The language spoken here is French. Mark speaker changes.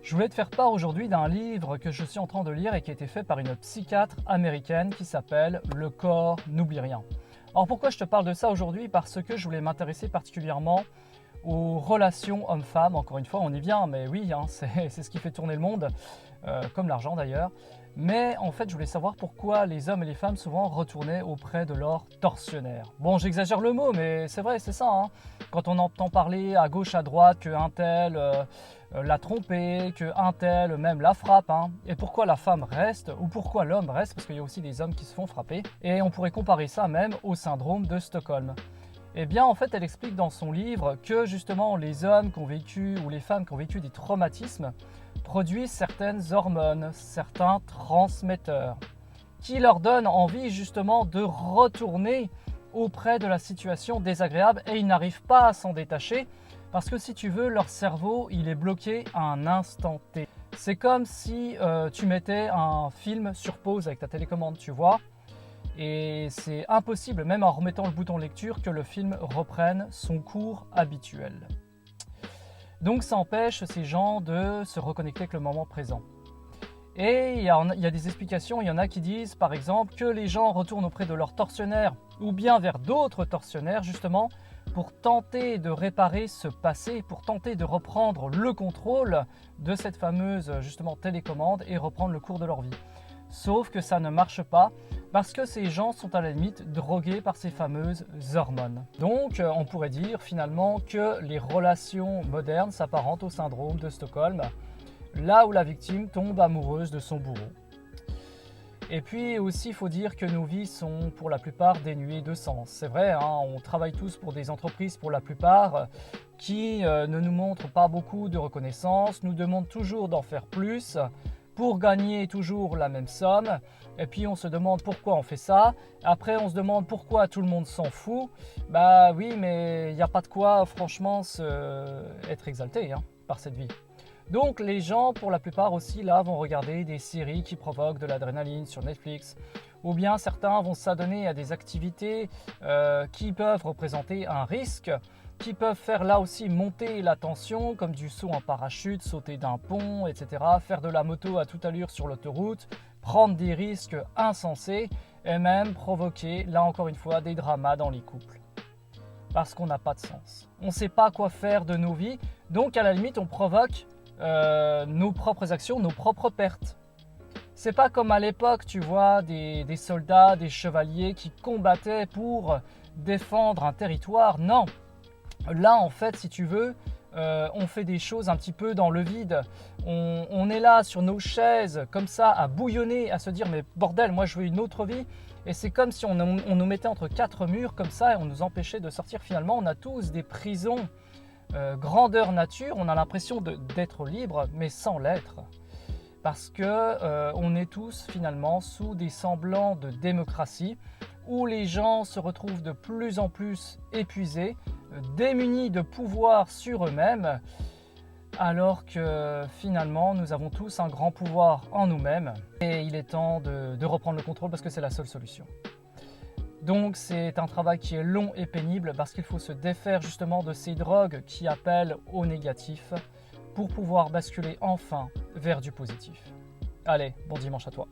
Speaker 1: Je voulais te faire part aujourd'hui d'un livre que je suis en train de lire et qui a été fait par une psychiatre américaine qui s'appelle « Le corps n'oublie rien ». Alors pourquoi je te parle de ça aujourd'hui? Parce que je voulais m'intéresser particulièrement aux relations hommes-femmes. Encore une fois, on y vient, mais oui, c'est ce qui fait tourner le monde, comme l'argent d'ailleurs. Mais en fait, je voulais savoir pourquoi les hommes et les femmes souvent retournaient auprès de leur tortionnaire. Bon, j'exagère le mot, mais c'est vrai, c'est ça. Quand on entend parler à gauche, à droite, qu'un tel l'a trompé, qu'un tel même la frappe, et pourquoi la femme reste, ou pourquoi l'homme reste, parce qu'il y a aussi des hommes qui se font frapper. Et on pourrait comparer ça même au syndrome de Stockholm. Eh bien, en fait, elle explique dans son livre que justement les hommes qui ont vécu ou les femmes qui ont vécu des traumatismes produisent certaines hormones, certains transmetteurs, qui leur donnent envie justement de retourner auprès de la situation désagréable et ils n'arrivent pas à s'en détacher parce que si tu veux, leur cerveau, il est bloqué à un instant T. C'est comme si tu mettais un film sur pause avec ta télécommande, tu vois. Et c'est impossible, même en remettant le bouton lecture, que le film reprenne son cours habituel. Donc ça empêche ces gens de se reconnecter avec le moment présent. Et il y a des explications, il y en a qui disent par exemple que les gens retournent auprès de leur tortionnaire ou bien vers d'autres tortionnaires justement pour tenter de réparer ce passé, pour tenter de reprendre le contrôle de cette fameuse justement télécommande et reprendre le cours de leur vie. Sauf que ça ne marche pas parce que ces gens sont à la limite drogués par ces fameuses hormones. Donc on pourrait dire finalement que les relations modernes s'apparentent au syndrome de Stockholm, là où la victime tombe amoureuse de son bourreau. Et puis aussi il faut dire que nos vies sont pour la plupart dénuées de sens. C'est vrai, on travaille tous pour des entreprises pour la plupart qui ne nous montrent pas beaucoup de reconnaissance, nous demandent toujours d'en faire plus, pour gagner toujours la même somme, et puis on se demande pourquoi on fait ça, après on se demande pourquoi tout le monde s'en fout, bah oui mais il n'y a pas de quoi franchement être exalté par cette vie. Donc les gens pour la plupart aussi là vont regarder des séries qui provoquent de l'adrénaline sur Netflix, ou bien certains vont s'adonner à des activités qui peuvent représenter un risque, qui peuvent faire là aussi monter la tension, comme du saut en parachute, sauter d'un pont, etc. Faire de la moto à toute allure sur l'autoroute, prendre des risques insensés et même provoquer, là encore une fois, des dramas dans les couples. Parce qu'on n'a pas de sens. On ne sait pas quoi faire de nos vies, donc à la limite on provoque nos propres actions, nos propres pertes. C'est pas comme à l'époque, tu vois, des soldats, des chevaliers qui combattaient pour défendre un territoire, non. Là, en fait, si tu veux, on fait des choses un petit peu dans le vide. On est là sur nos chaises, comme ça, à bouillonner, à se dire « mais bordel, moi je veux une autre vie ». Et c'est comme si on nous mettait entre quatre murs, comme ça, et on nous empêchait de sortir. Finalement, on a tous des prisons grandeur nature. On a l'impression d'être libre, mais sans l'être. Parce qu'on est tous finalement sous des semblants de démocratie, où les gens se retrouvent de plus en plus épuisés, démunis de pouvoir sur eux-mêmes, alors que finalement nous avons tous un grand pouvoir en nous-mêmes et il est temps de reprendre le contrôle parce que c'est la seule solution. Donc c'est un travail qui est long et pénible parce qu'il faut se défaire justement de ces drogues qui appellent au négatif pour pouvoir basculer enfin vers du positif. Allez, bon dimanche à toi.